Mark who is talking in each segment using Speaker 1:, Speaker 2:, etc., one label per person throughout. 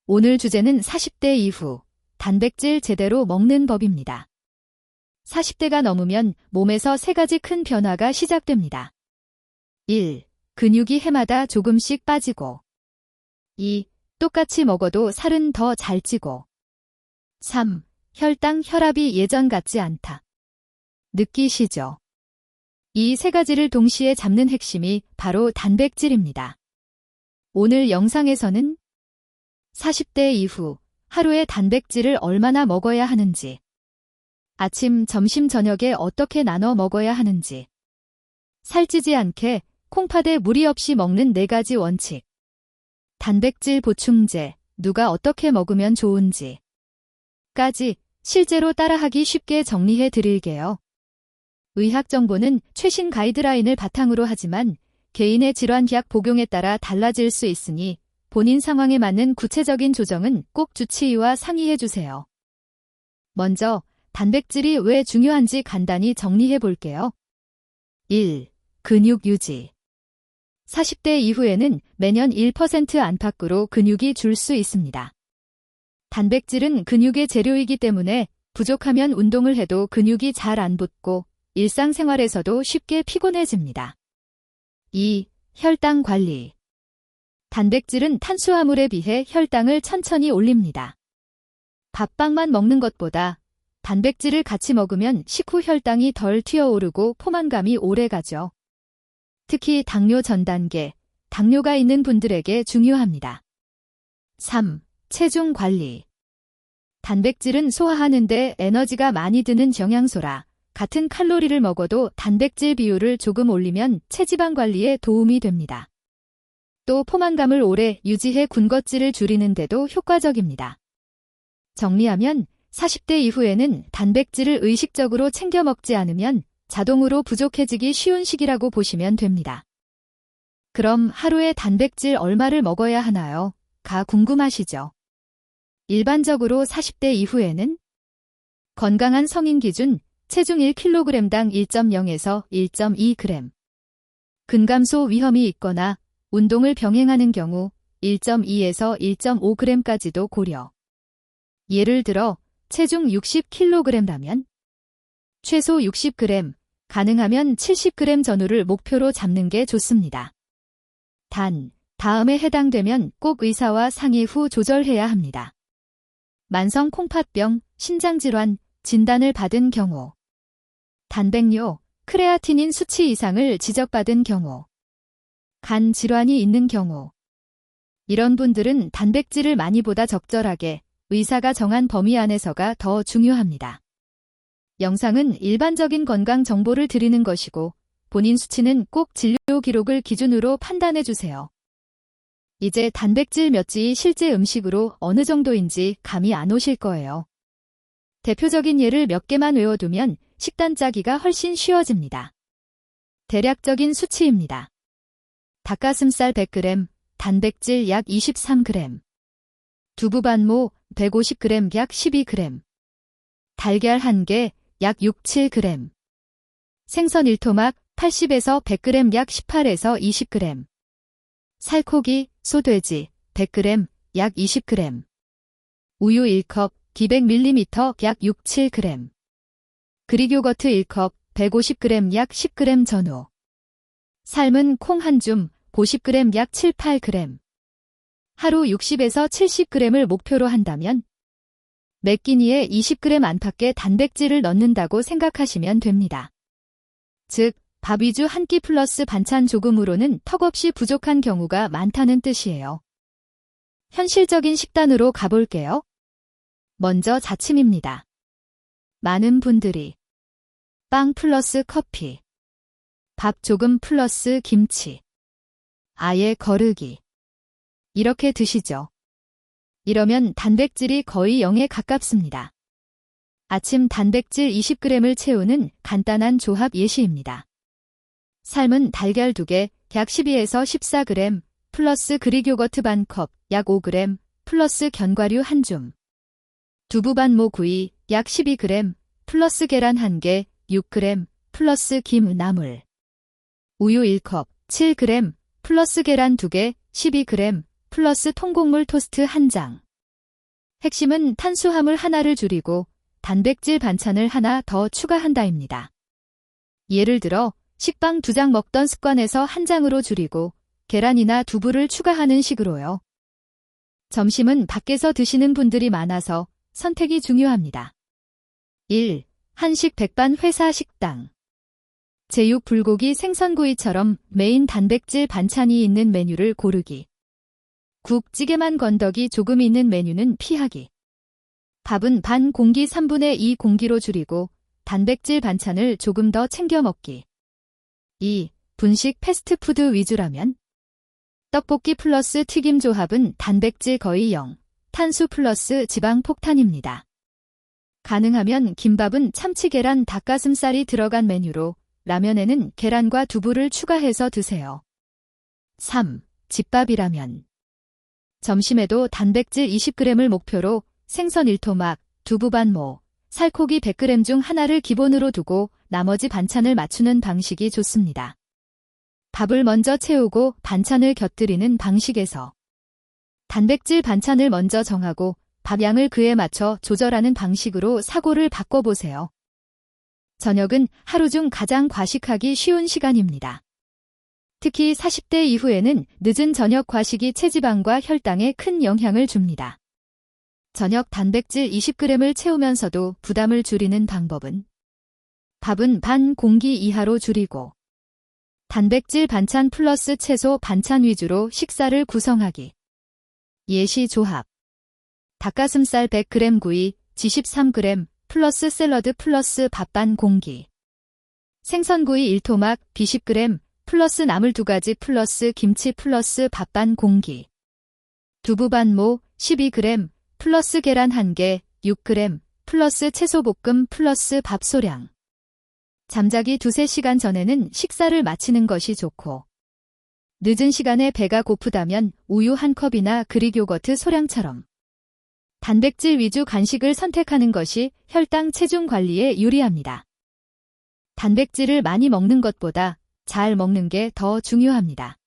Speaker 1: 오늘 주제는 40대 이후 단백질 제대로 먹는 법입니다. 40대가 넘으면 몸에서 세 가지 큰 변화가 시작됩니다. 1. 근육이 해마다 조금씩 빠지고 2. 똑같이 먹어도 살은 더 잘 찌고 3. 혈당, 혈압이 예전 같지 않다. 느끼시죠? 이 세 가지를 동시에 잡는 핵심이 바로 단백질입니다. 오늘 영상에서는 40대 이후 하루에 단백질을 얼마나 먹어야 하는지, 아침, 점심, 저녁에 어떻게 나눠 먹어야 하는지, 살찌지 않게 콩팥에 무리 없이 먹는 4가지 원칙, 단백질 보충제, 누가 어떻게 먹으면 좋은지 까지 실제로 따라하기 쉽게 정리해 드릴게요. 의학 정보는 최신 가이드라인을 바탕으로 하지만 개인의 질환 약 복용에 따라 달라질 수 있으니 본인 상황에 맞는 구체적인 조정은 꼭 주치의와 상의해 주세요. 먼저 단백질이 왜 중요한지 간단히 정리해 볼게요. 1. 근육 유지. 40대 이후에는 매년 1% 안팎으로 근육이 줄 수 있습니다. 단백질은 근육의 재료이기 때문에 부족하면 운동을 해도 근육이 잘 안 붙고 일상생활에서도 쉽게 피곤해집니다. 2. 혈당 관리. 단백질은 탄수화물에 비해 혈당을 천천히 올립니다. 밥빵만 먹는 것보다 단백질을 같이 먹으면 식후 혈당이 덜 튀어오르고 포만감이 오래가죠. 특히 당뇨 전 단계, 당뇨가 있는 분들에게 중요합니다. 3. 체중 관리. 단백질은 소화하는데 에너지가 많이 드는 영양소라 같은 칼로리를 먹어도 단백질 비율을 조금 올리면 체지방 관리에 도움이 됩니다. 또 포만감을 오래 유지해 군것질을 줄이는 데도 효과적입니다. 정리하면 40대 이후에는 단백질을 의식적으로 챙겨 먹지 않으면 자동으로 부족해지기 쉬운 시기라고 보시면 됩니다. 그럼 하루에 단백질 얼마를 먹어야 하나요? 가 궁금하시죠? 일반적으로 40대 이후에는 건강한 성인 기준 체중 1kg당 1.0에서 1.2g, 근감소 위험이 있거나 운동을 병행하는 경우 1.2에서 1.5g까지도 고려. 예를 들어 체중 60kg라면 최소 60g, 가능하면 70g 전후를 목표로 잡는 게 좋습니다. 단, 다음에 해당되면 꼭 의사와 상의 후 조절해야 합니다. 만성 콩팥병, 신장질환, 진단을 받은 경우, 단백뇨, 크레아티닌 수치 이상을 지적받은 경우, 간 질환이 있는 경우, 이런 분들은 단백질을 많이보다 적절하게 의사가 정한 범위 안에서가 더 중요합니다. 영상은 일반적인 건강 정보를 드리는 것이고 본인 수치는 꼭 진료 기록을 기준으로 판단해 주세요. 이제 단백질 몇지 실제 음식으로 어느 정도인지 감이 안 오실 거예요. 대표적인 예를 몇 개만 외워두면 식단 짜기가 훨씬 쉬워집니다. 대략적인 수치입니다. 닭가슴살 100g, 단백질 약 23g, 두부반모 150g 약 12g, 달걀 1개 약 6, 7g, 생선 1토막 80에서 100g 약 18에서 20g, 살코기, 소돼지 100g 약 20g, 우유 1컵 기백 ml 약 6, 7g, 그릭요거트 1컵 150g 약 10g 전후, 삶은 콩 한 줌 50g 약 7, 8g, 하루 60에서 70g을 목표로 한다면 매 끼니에 20g 안팎의 단백질을 넣는다고 생각하시면 됩니다. 즉, 밥 위주 한 끼 플러스 반찬 조금으로는 턱없이 부족한 경우가 많다는 뜻이에요. 현실적인 식단으로 가볼게요. 먼저 자침입니다. 많은 분들이 빵 플러스 커피, 밥 조금 플러스 김치, 아예 거르기 이렇게 드시죠. 이러면 단백질이 거의 0에 가깝습니다. 아침 단백질 20g을 채우는 간단한 조합 예시입니다. 삶은 달걀 2개, 약 12에서 14g, 플러스 그릭요거트 반컵, 약 5g, 플러스 견과류 1줌. 두부반모 구이, 약 12g, 플러스 계란 1개, 6g, 플러스 김 나물. 우유 1컵, 7g, 플러스 계란 2개, 12g, 플러스 통곡물 토스트 1장. 핵심은 탄수화물 하나를 줄이고 단백질 반찬을 하나 더 추가한다입니다. 예를 들어 식빵 2장 먹던 습관에서 1장으로 줄이고 계란이나 두부를 추가하는 식으로요. 점심은 밖에서 드시는 분들이 많아서 선택이 중요합니다. 1. 한식 백반 회사 식당. 제육, 불고기, 생선구이처럼 메인 단백질 반찬이 있는 메뉴를 고르기. 국, 찌개만 건더기 조금 있는 메뉴는 피하기. 밥은 반 공기 3분의 2 공기로 줄이고 단백질 반찬을 조금 더 챙겨 먹기. 2. 분식 패스트푸드 위주라면 떡볶이 플러스 튀김 조합은 단백질 거의 0, 탄수 플러스 지방 폭탄입니다. 가능하면 김밥은 참치, 계란, 닭가슴살이 들어간 메뉴로 라면에는 계란과 두부를 추가해서 드세요. 3. 집밥이라면 점심에도 단백질 20g을 목표로 생선 1토막, 두부 반모, 살코기 100g 중 하나를 기본으로 두고 나머지 반찬을 맞추는 방식이 좋습니다. 밥을 먼저 채우고 반찬을 곁들이는 방식에서 단백질 반찬을 먼저 정하고 밥 양을 그에 맞춰 조절하는 방식으로 사고를 바꿔보세요. 저녁은 하루 중 가장 과식하기 쉬운 시간입니다. 특히 40대 이후에는 늦은 저녁 과식이 체지방과 혈당에 큰 영향을 줍니다. 저녁 단백질 20g을 채우면서도 부담을 줄이는 방법은 밥은 반 공기 이하로 줄이고 단백질 반찬 플러스 채소 반찬 위주로 식사를 구성하기. 예시 조합. 닭가슴살 100g 구이, 지 13g, 플러스 샐러드 플러스 밥 반 공기. 생선구이 1토막, 비 10g, 플러스 나물 2가지 플러스 김치 플러스 밥 반 공기. 두부 반모, 12g, 플러스 계란 1개, 6g, 플러스 채소볶음 플러스 밥 소량. 잠자기 2-3시간 전에는 식사를 마치는 것이 좋고 늦은 시간에 배가 고프다면 우유 1컵이나 그릭 요거트 소량처럼 단백질 위주 간식을 선택하는 것이 혈당 체중 관리에 유리합니다. 단백질을 많이 먹는 것보다 잘 먹는 게 더 중요합니다.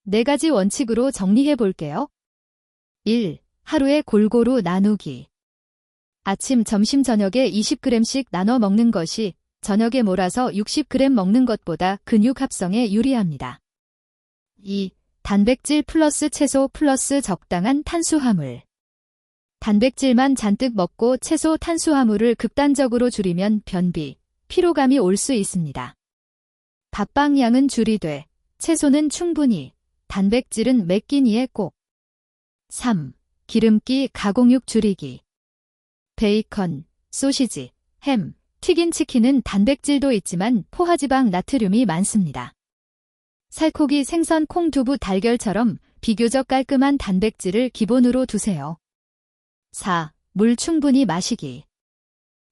Speaker 1: 4가지 원칙으로 정리해 볼게요. 1. 하루에 골고루 나누기. 아침, 점심, 저녁에 20g씩 나눠 먹는 것이 저녁에 몰아서 60g 먹는 것보다 근육 합성에 유리합니다. 2. 단백질 플러스 채소 플러스 적당한 탄수화물. 단백질만 잔뜩 먹고 채소 탄수화물을 극단적으로 줄이면 변비, 피로감이 올 수 있습니다. 밥빵 양은 줄이되 채소는 충분히, 단백질은 몇 끼니에 꼭. 3. 기름기 가공육 줄이기. 베이컨, 소시지, 햄, 튀긴 치킨은 단백질도 있지만 포화지방 나트륨이 많습니다. 살코기, 생선, 콩, 두부, 달걀처럼 비교적 깔끔한 단백질을 기본으로 두세요. 4. 물 충분히 마시기.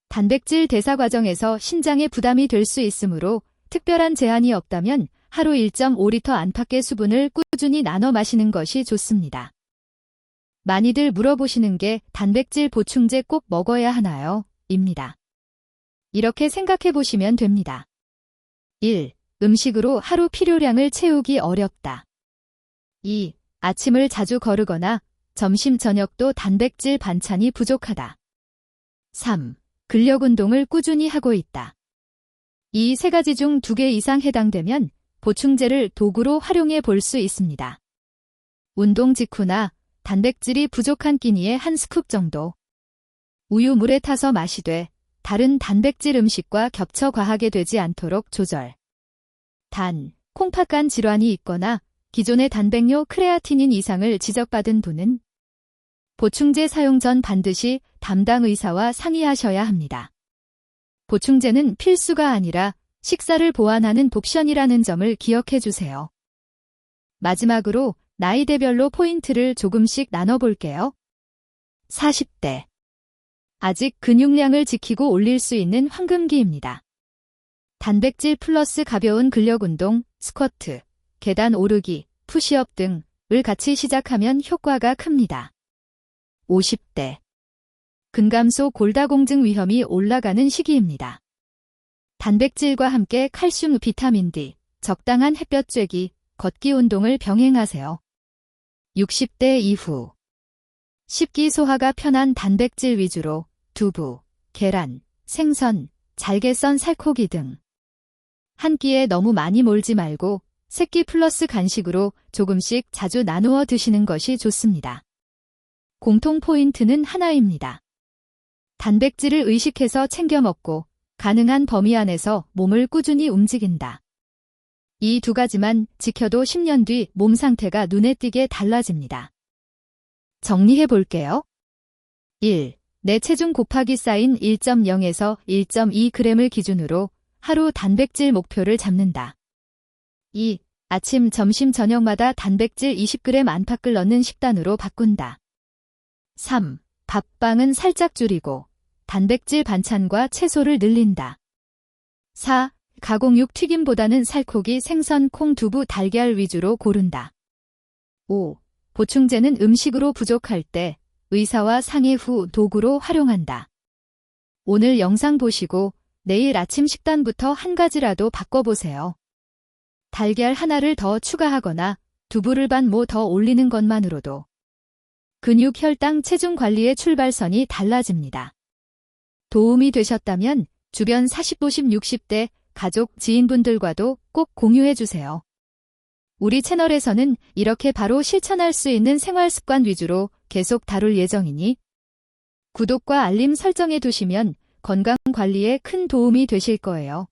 Speaker 1: 단백질 대사 과정에서 신장에 부담이 될 수 있으므로 특별한 제한이 없다면 하루 1.5리터 안팎의 수분을 꾸준히 나눠 마시는 것이 좋습니다. 많이들 물어보시는 게 단백질 보충제 꼭 먹어야 하나요? 입니다. 이렇게 생각해 보시면 됩니다. 1. 음식으로 하루 필요량을 채우기 어렵다. 2. 아침을 자주 거르거나 점심, 저녁도 단백질 반찬이 부족하다. 3. 근력 운동을 꾸준히 하고 있다. 이 3가지 중 2개 이상 해당되면 보충제를 도구로 활용해 볼 수 있습니다. 운동 직후나 단백질이 부족한 끼니에 1스쿱 정도. 우유 물에 타서 마시되 다른 단백질 음식과 겹쳐 과하게 되지 않도록 조절. 단, 콩팥간 질환이 있거나 기존의 단백뇨 크레아티닌 이상을 지적받은 분은 보충제 사용 전 반드시 담당 의사와 상의하셔야 합니다. 보충제는 필수가 아니라 식사를 보완하는 옵션이라는 점을 기억해 주세요. 마지막으로 나이대별로 포인트를 조금씩 나눠볼게요. 40대. 아직 근육량을 지키고 올릴 수 있는 황금기입니다. 단백질 플러스 가벼운 근력 운동, 스쿼트, 계단 오르기, 푸시업 등을 같이 시작하면 효과가 큽니다. 50대. 근감소 골다공증 위험이 올라가는 시기입니다. 단백질과 함께 칼슘, 비타민 D, 적당한 햇볕 쬐기, 걷기 운동을 병행하세요. 60대 이후. 식기 소화가 편한 단백질 위주로 두부, 계란, 생선, 잘게 썬 살코기 등. 한 끼에 너무 많이 몰지 말고 새끼 플러스 간식으로 조금씩 자주 나누어 드시는 것이 좋습니다. 공통 포인트는 하나입니다. 단백질을 의식해서 챙겨 먹고 가능한 범위 안에서 몸을 꾸준히 움직인다. 이 두 가지만 지켜도 10년 뒤 몸 상태가 눈에 띄게 달라집니다. 정리해 볼게요. 1. 내 체중 곱하기 쌓인 1.0에서 1.2g을 기준으로 하루 단백질 목표를 잡는다. 2. 아침, 점심, 저녁마다 단백질 20g 안팎을 넣는 식단으로 바꾼다. 3. 밥빵은 살짝 줄이고 단백질 반찬과 채소를 늘린다. 4. 가공육 튀김보다는 살코기, 생선, 콩, 두부, 달걀 위주로 고른다. 5. 보충제는 음식으로 부족할 때 의사와 상의 후 도구로 활용한다. 오늘 영상 보시고 내일 아침 식단부터 한 가지라도 바꿔보세요. 달걀 하나를 더 추가하거나 두부를 반 모 더 올리는 것만으로도 근육, 혈당, 체중 관리의 출발선이 달라집니다. 도움이 되셨다면 주변 40, 50, 60대 가족, 지인분들과도 꼭 공유해주세요. 우리 채널에서는 이렇게 바로 실천할 수 있는 생활습관 위주로 계속 다룰 예정이니 구독과 알림 설정해 두시면 건강 관리에 큰 도움이 되실 거예요.